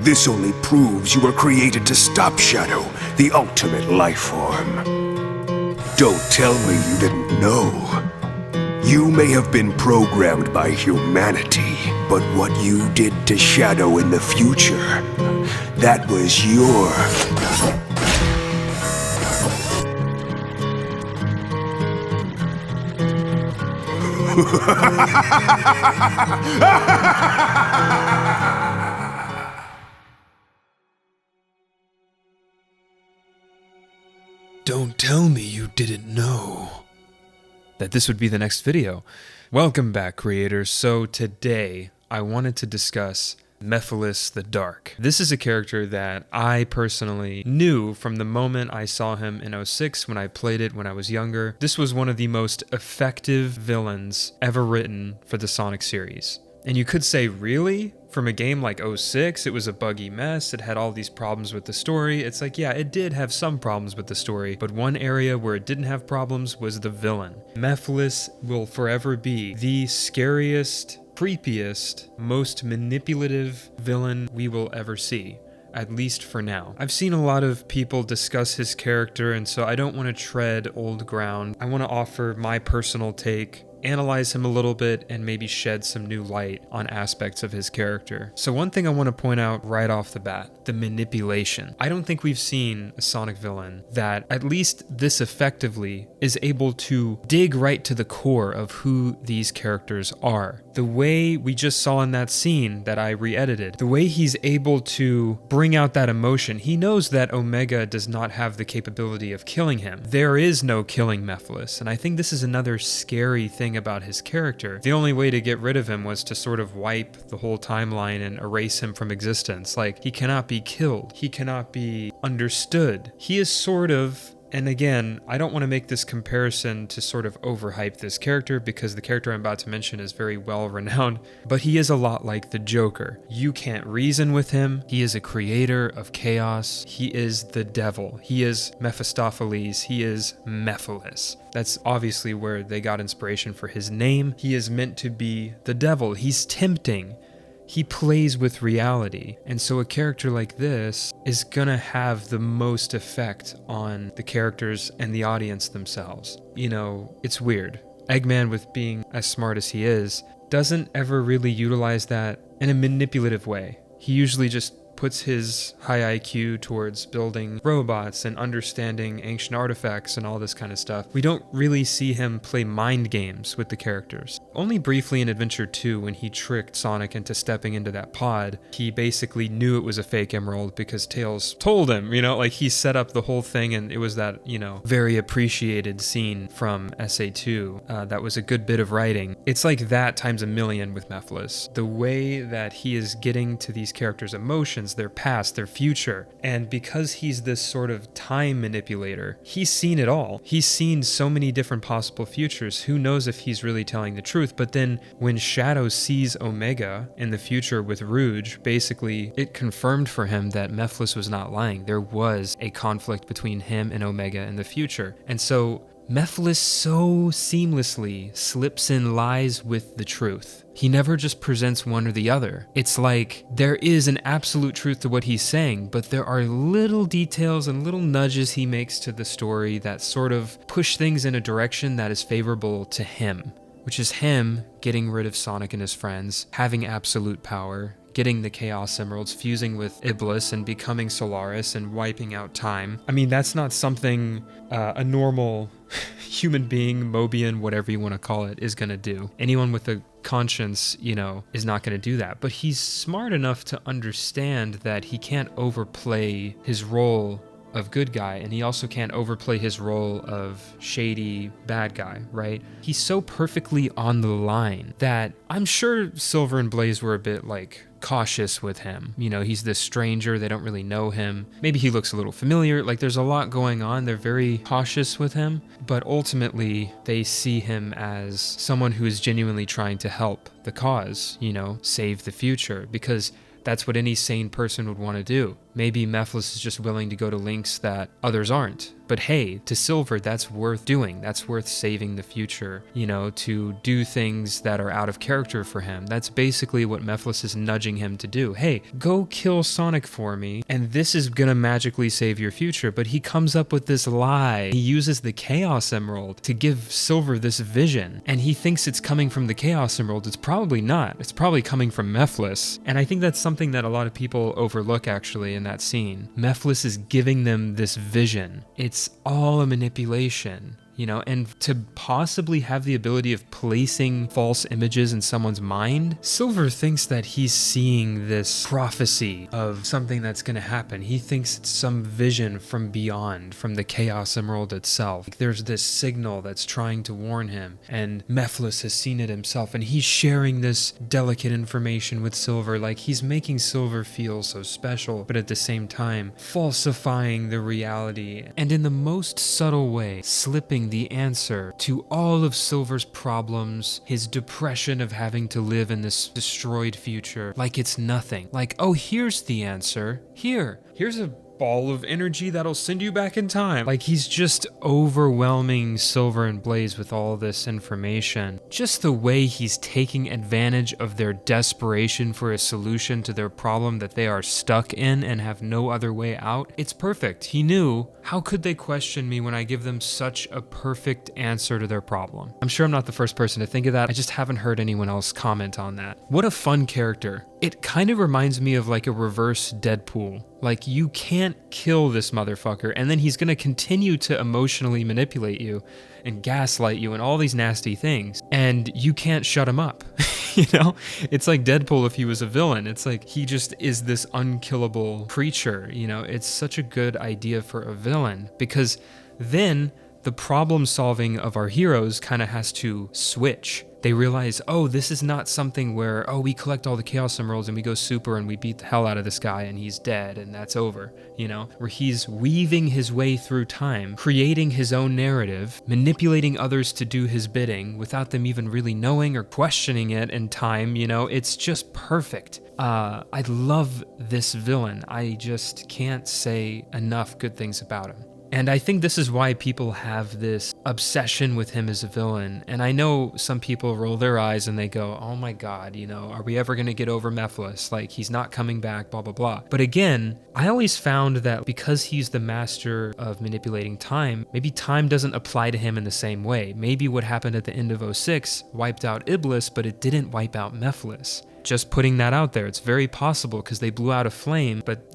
This only proves you were created to stop Shadow, the ultimate life form. Don't tell me you didn't know. You may have been programmed by humanity, but what you did to Shadow in the future, that was your... Don't tell me you didn't know that this would be the next video. Welcome back, creators. So today, I wanted to discuss Mephiles the Dark. This is a character that I personally knew from the moment I saw him in 06 when I played it when I was younger. This was one of the most effective villains ever written for the Sonic series. And you could say, really? From a game like 06, it was a buggy mess, it had all these problems with the story. It's like, yeah, it did have some problems with the story, but one area where it didn't have problems was the villain. Mephiles will forever be the scariest, creepiest, most manipulative villain we will ever see. At least for now. I've seen a lot of people discuss his character, and so I don't want to tread old ground. I want to offer my personal take, analyze him a little bit, and maybe shed some new light on aspects of his character. So one thing I want to point out right off the bat, the manipulation. I don't think we've seen a Sonic villain that, at least this effectively, is able to dig right to the core of who these characters are. The way we just saw in that scene that I re-edited, the way he's able to bring out that emotion. He knows that Omega does not have the capability of killing him. There is no killing Mephiles, and I think this is another scary thing about his character. The only way to get rid of him was to sort of wipe the whole timeline and erase him from existence. Like, he cannot be killed. He cannot be understood. He is sort of... And again, I don't want to make this comparison to sort of overhype this character because the character I'm about to mention is very well renowned, but he is a lot like the Joker. You can't reason with him. He is a creator of chaos. He is the devil. He is Mephistopheles. He is Mephiles. That's obviously where they got inspiration for his name. He is meant to be the devil. He's tempting. He plays with reality, and so a character like this is gonna have the most effect on the characters and the audience themselves. You know, it's weird. Eggman, with being as smart as he is, doesn't ever really utilize that in a manipulative way. He usually just puts his high IQ towards building robots and understanding ancient artifacts and all this kind of stuff. We don't really see him play mind games with the characters. Only briefly in Adventure 2 when he tricked Sonic into stepping into that pod, he basically knew it was a fake emerald because Tails told him, you know, like he set up the whole thing, and it was that, you know, very appreciated scene from SA2. That was a good bit of writing. It's like that times a million with Mephiles. The way that he is getting to these characters' emotions, their past, their future. And because he's this sort of time manipulator, he's seen it all. He's seen so many different possible futures. Who knows if he's really telling the truth? But then when Shadow sees Omega in the future with Rouge, basically it confirmed for him that Mephiles was not lying. There was a conflict between him and Omega in the future. And so Mephiles so seamlessly slips in lies with the truth. He never just presents one or the other. It's like there is an absolute truth to what he's saying, but there are little details and little nudges he makes to the story that sort of push things in a direction that is favorable to him, which is him getting rid of Sonic and his friends, having absolute power, getting the Chaos Emeralds, fusing with Iblis and becoming Solaris and wiping out time. I mean, that's not something a normal human being, Mobian, whatever you want to call it, is going to do. Anyone with a conscience, you know, is not going to do that. But he's smart enough to understand that he can't overplay his role of good guy, and he also can't overplay his role of shady bad guy, right? He's so perfectly on the line that I'm sure Silver and Blaze were a bit like cautious with him. You know, he's this stranger, they don't really know him. Maybe he looks a little familiar, like there's a lot going on. They're very cautious with him, but ultimately they see him as someone who is genuinely trying to help the cause, you know, save the future, because that's what any sane person would want to do. Maybe Mephiles is just willing to go to lengths that others aren't. But hey, to Silver, that's worth doing. That's worth saving the future, to do things that are out of character for him. That's basically what Mephiles is nudging him to do. Hey, go kill Sonic for me, and this is gonna magically save your future. But he comes up with this lie. He uses the Chaos Emerald to give Silver this vision, and he thinks it's coming from the Chaos Emerald. It's probably not. It's probably coming from Mephiles. And I think that's something that a lot of people overlook, actually, in that scene. Mephiles is giving them this vision. It's all a manipulation, and to possibly have the ability of placing false images in someone's mind. Silver thinks that he's seeing this prophecy of something that's going to happen. He thinks it's some vision from beyond, from the Chaos Emerald itself. There's this signal that's trying to warn him, and Mephiles has seen it himself, and he's sharing this delicate information with Silver, like he's making Silver feel so special, but at the same time, falsifying the reality, and in the most subtle way, slipping the answer to all of Silver's problems, his depression of having to live in this destroyed future, like it's nothing. Like, oh, here's the answer. Here's a ball of energy that'll send you back in time. Like, he's just overwhelming Silver and Blaze with all this information. Just the way he's taking advantage of their desperation for a solution to their problem that they are stuck in and have no other way out. It's perfect. He knew. How could they question me when I give them such a perfect answer to their problem? I'm sure I'm not the first person to think of that. I just haven't heard anyone else comment on that. What a fun character. It kind of reminds me of like a reverse Deadpool. Like, you can't kill this motherfucker, and then he's gonna continue to emotionally manipulate you and gaslight you and all these nasty things, and you can't shut him up. It's like Deadpool if he was a villain. It's like he just is this unkillable creature. It's such a good idea for a villain, because then the problem solving of our heroes kind of has to switch. They realize, oh, this is not something where, we collect all the Chaos Emeralds and we go super and we beat the hell out of this guy and he's dead and that's over, where he's weaving his way through time, creating his own narrative, manipulating others to do his bidding without them even really knowing or questioning it in time. It's just perfect. I love this villain. I just can't say enough good things about him. And I think this is why people have this obsession with him as a villain. And I know some people roll their eyes and they go, oh my God, are we ever going to get over Mephiles? Like, he's not coming back, blah, blah, blah. But again, I always found that because he's the master of manipulating time, maybe time doesn't apply to him in the same way. Maybe what happened at the end of 06 wiped out Iblis, but it didn't wipe out Mephiles. Just putting that out there. It's very possible because they blew out a flame, but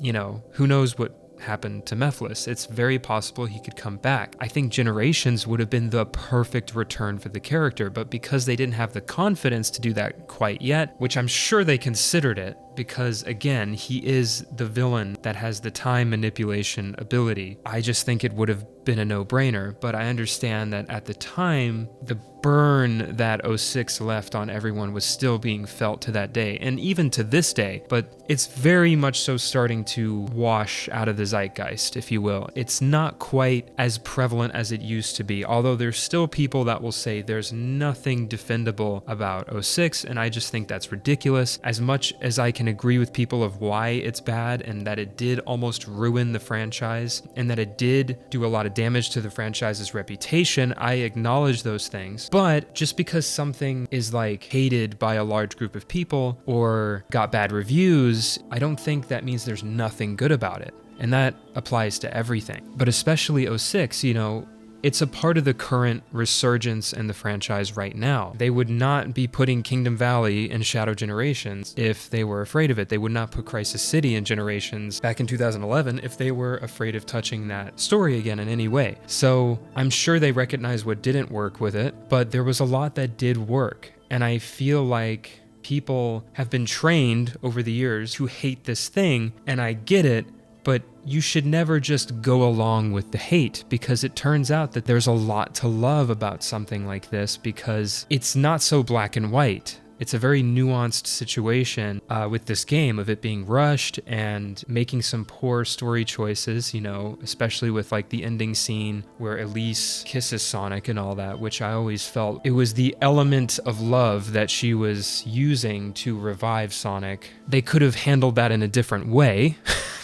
who knows what happened to Mephiles. It's very possible he could come back. I think Generations would have been the perfect return for the character, but because they didn't have the confidence to do that quite yet, which I'm sure they considered it, because again, he is the villain that has the time manipulation ability. I just think it would have been a no-brainer, but I understand that at the time, the burn that 06 left on everyone was still being felt to that day, and even to this day, but it's very much so starting to wash out of the zeitgeist, if you will. It's not quite as prevalent as it used to be, although there's still people that will say there's nothing defendable about 06, and I just think that's ridiculous. As much as I can agree with people of why it's bad and that it did almost ruin the franchise and that it did do a lot of damage to the franchise's reputation, I acknowledge those things. But just because something is like hated by a large group of people or got bad reviews, I don't think that means there's nothing good about it. And that applies to everything. But especially 06, it's a part of the current resurgence in the franchise right now. They would not be putting Kingdom Valley in Shadow Generations if they were afraid of it. They would not put Crisis City in Generations back in 2011 if they were afraid of touching that story again in any way. So I'm sure they recognize what didn't work with it, but there was a lot that did work. And I feel like people have been trained over the years to hate this thing, and I get it, but you should never just go along with the hate, because it turns out that there's a lot to love about something like this, because it's not so black and white. It's a very nuanced situation with this game of it being rushed and making some poor story choices, you know, especially with like the ending scene where Elise kisses Sonic and all that, which I always felt it was the element of love that she was using to revive Sonic. They could have handled that in a different way,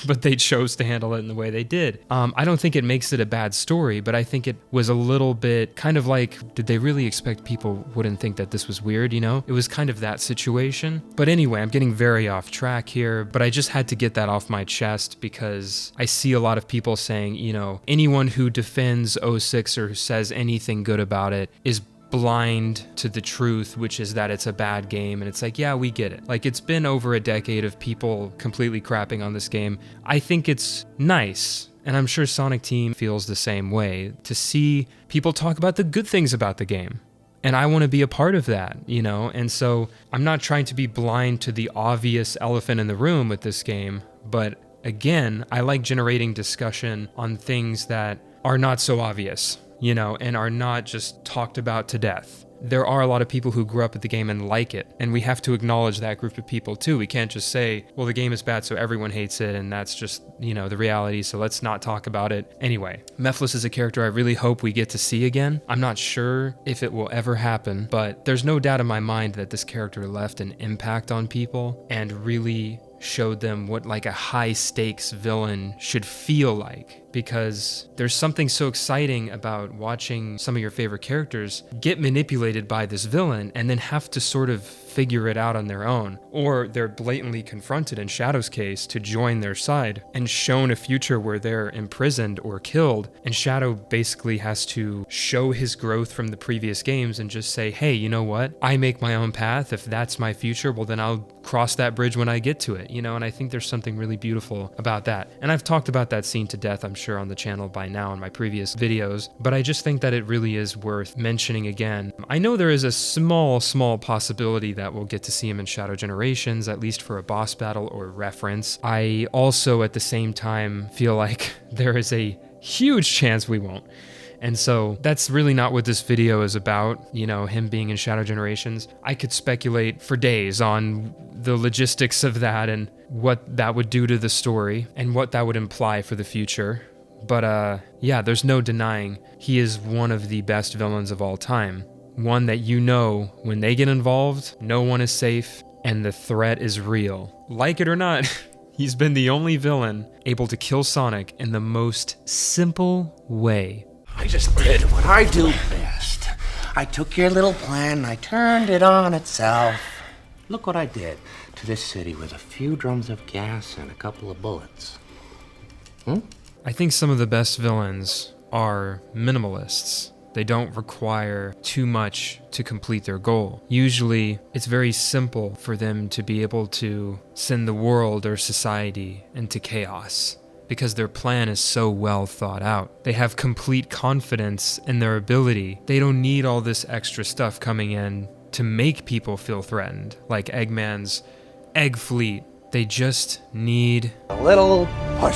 but they chose to handle it in the way they did. I don't think it makes it a bad story, but I think it was a little bit kind of like, did they really expect people wouldn't think that this was weird, you know? It was kind of that situation. But anyway, I'm getting very off track here, but I just had to get that off my chest because I see a lot of people saying, you know, anyone who defends 06 or says anything good about it is blind to the truth, which is that it's a bad game. And it's like, yeah, we get it. Like, it's been over a decade of people completely crapping on this game. I think it's nice, and I'm sure Sonic Team feels the same way, to see people talk about the good things about the game. And I want to be a part of that, you know? And so I'm not trying to be blind to the obvious elephant in the room with this game, but again, I like generating discussion on things that are not so obvious, you know, and are not just talked about to death. There are a lot of people who grew up with the game and like it, and we have to acknowledge that group of people too. We can't just say, well, the game is bad, so everyone hates it, and that's just, you know, the reality, so let's not talk about it. Anyway, Mephiles is a character I really hope we get to see again. I'm not sure if it will ever happen, but there's no doubt in my mind that this character left an impact on people and really showed them what like a high stakes villain should feel like, because there's something so exciting about watching some of your favorite characters get manipulated by this villain and then have to sort of figure it out on their own, or they're blatantly confronted in Shadow's case to join their side and shown a future where they're imprisoned or killed, and Shadow basically has to show his growth from the previous games and just say, hey, you know what, I make my own path. If that's my future, well then I'll cross that bridge when I get to it, you know? And I think there's something really beautiful about that. And I've talked about that scene to death, I'm sure, on the channel by now in my previous videos, but I just think that it really is worth mentioning again. I know there is a small possibility that we'll get to see him in Shadow Generations, at least for a boss battle or reference. I also, at the same time, feel like there is a huge chance we won't. And so that's really not what this video is about, you know, him being in Shadow Generations. I could speculate for days on the logistics of that and what that would do to the story and what that would imply for the future. But yeah, there's no denying he is one of the best villains of all time. One that, you know, when they get involved, no one is safe and the threat is real. Like it or not, he's been the only villain able to kill Sonic in the most simple way. I just did what I do best. I took your little plan and I turned it on itself. Look what I did to this city with a few drums of gas and a couple of bullets. I think some of the best villains are minimalists. They don't require too much to complete their goal. Usually, it's very simple for them to be able to send the world or society into chaos, because their plan is so well thought out. They have complete confidence in their ability. They don't need all this extra stuff coming in to make people feel threatened, like Eggman's Egg Fleet. They just need A little push.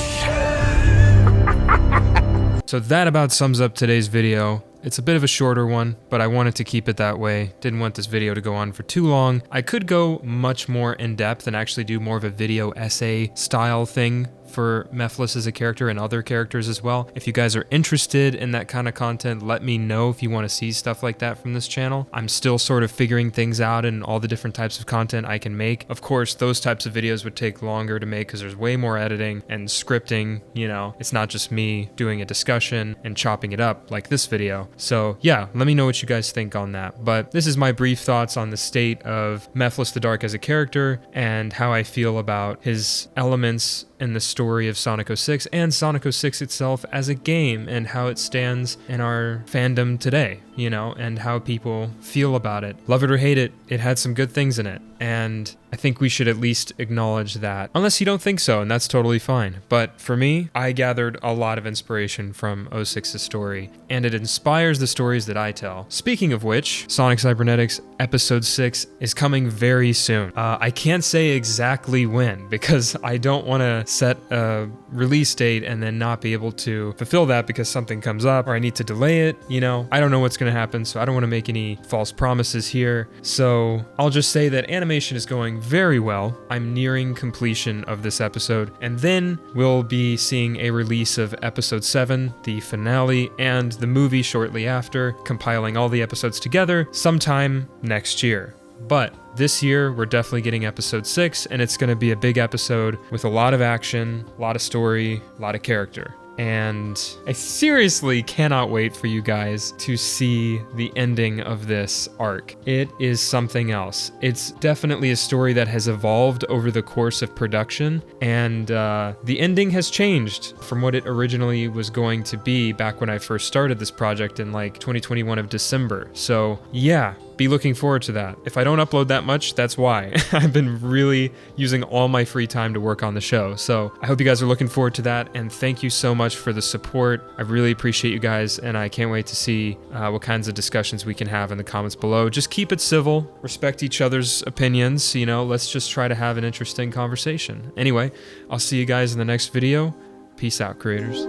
So that about sums up today's video. It's a bit of a shorter one, but I wanted to keep it that way. Didn't want this video to go on for too long. I could go much more in depth and actually do more of a video essay style thing for Mephiles as a character and other characters as well. If you guys are interested in that kind of content, let me know if you want to see stuff like that from this channel. I'm still sort of figuring things out and all the different types of content I can make. Of course, those types of videos would take longer to make because there's way more editing and scripting, you know. It's not just me doing a discussion and chopping it up like this video. So yeah, let me know what you guys think on that. But this is my brief thoughts on the state of Mephiles the Dark as a character and how I feel about his elements in the story of Sonic 06 and Sonic 06 itself as a game and how it stands in our fandom today, you know, and how people feel about it. Love it or hate it, it had some good things in it. and I think we should at least acknowledge that. Unless you don't think so, and that's totally fine. But for me, I gathered a lot of inspiration from 06's story, and it inspires the stories that I tell. Speaking of which, Sonic Cybernetics Episode 6 is coming very soon. I can't say exactly when, because I don't want to set a release date and then not be able to fulfill that because something comes up or I need to delay it. You know, I don't know what's going to happen, so I don't want to make any false promises here. So I'll just say that animation is going very well. I'm nearing completion of this episode, and then we'll be seeing a release of episode 7, the finale, and the movie shortly after, compiling all the episodes together sometime next year. But this year, we're definitely getting episode 6, and it's going to be a big episode with a lot of action, a lot of story, a lot of character. And I seriously cannot wait for you guys to see the ending of this arc. It is something else. It's definitely a story that has evolved over the course of production, and the ending has changed from what it originally was going to be back when I first started this project in like 2021 of December. So yeah, be looking forward to that. If I don't upload that much, that's why. I've been really using all my free time to work on the show. So I hope you guys are looking forward to that, and thank you so much for the support. I really appreciate you guys, and I can't wait to see what kinds of discussions we can have in the comments below. Just keep it civil, respect each other's opinions, you know, let's just try to have an interesting conversation. Anyway, I'll see you guys in the next video. Peace out, creators.